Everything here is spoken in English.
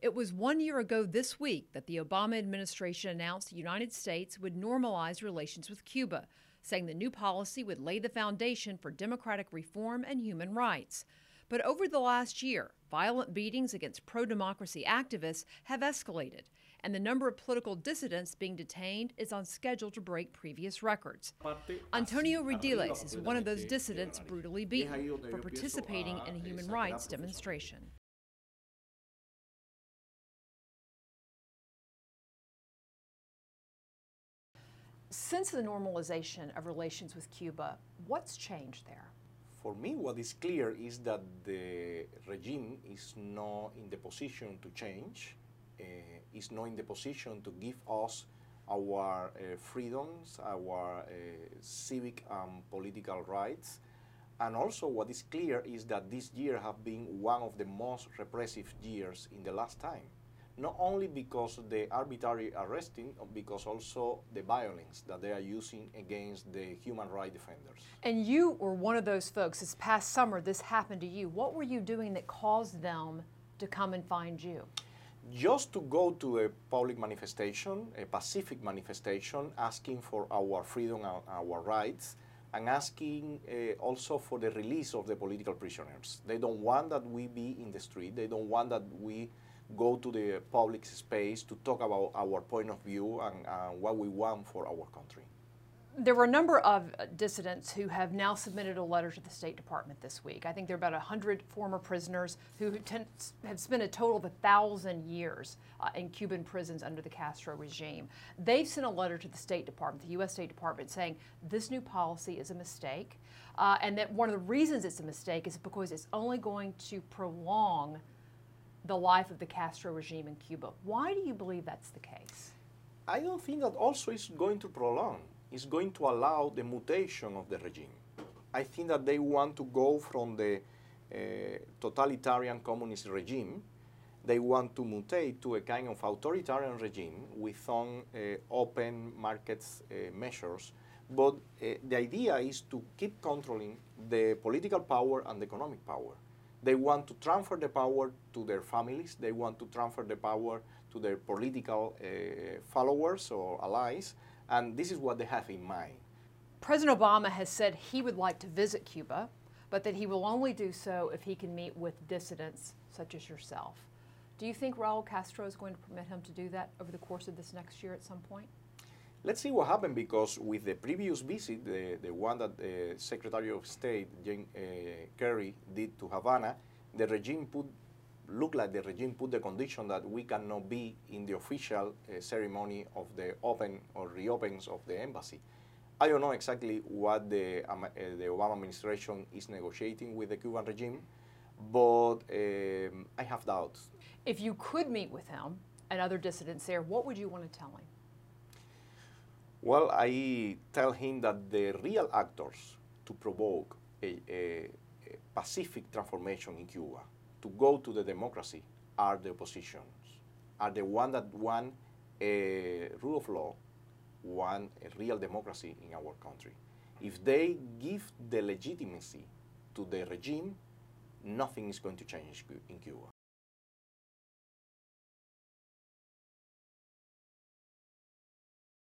It was 1 year ago this week that the Obama administration announced the United States would normalize relations with Cuba, saying the new policy would lay the foundation for democratic reform and human rights. But over the last year, violent beatings against pro-democracy activists have escalated, and the number of political dissidents being detained is on schedule to break previous records. Antonio Rodiles is one of those dissidents brutally beaten for participating in a human rights demonstration. Since the normalization of relations with Cuba, what's changed there? For me, what is clear is that the regime is not in the position to change, is not in the position to give us our freedoms, our civic and political rights. And also what is clear is that this year has been one of the most repressive years in the last time. Not only because of the arbitrary arresting, because also the violence that they are using against the human rights defenders. And you were one of those folks. This past summer, this happened to you. What were you doing that caused them to come and find you? Just to go to a public manifestation, a pacific manifestation, asking for our freedom and our rights, and asking also for the release of the political prisoners. They don't want that we be in the street. They don't want that we go to the public space to talk about our point of view and what we want for our country. There were a number of dissidents who have now submitted a letter to the State Department this week. I think there are about 100 former prisoners who have spent a total of 1,000 years in Cuban prisons under the Castro regime. They've sent a letter to the State Department, the U.S. State Department, saying this new policy is a mistake, and that one of the reasons it's a mistake is because it's only going to prolong the life of the Castro regime in Cuba. Why do you believe that's the case? I don't think that also is going to prolong. It's going to allow the mutation of the regime. I think that they want to go from the totalitarian communist regime. They want to mutate to a kind of authoritarian regime with some open markets measures. But the idea is to keep controlling the political power and the economic power. They want to transfer the power to their families. They want to transfer the power to their political followers or allies. And this is what they have in mind. President Obama has said he would like to visit Cuba, but that he will only do so if he can meet with dissidents such as yourself. Do you think Raul Castro is going to permit him to do that over the course of this next year at some point? Let's see what happens, because with the previous visit, the one that the Secretary of State, John Kerry, did to Havana, the regime looked like the regime put the condition that we cannot be in the official ceremony of the open or reopens of the embassy. I don't know exactly what the Obama administration is negotiating with the Cuban regime, but I have doubts. If you could meet with him and other dissidents there, what would you want to tell him? Well, I tell him that the real actors to provoke a pacific transformation in Cuba, to go to the democracy, are the oppositions, are the ones that want a rule of law, want a real democracy in our country. If they give the legitimacy to the regime, nothing is going to change in Cuba.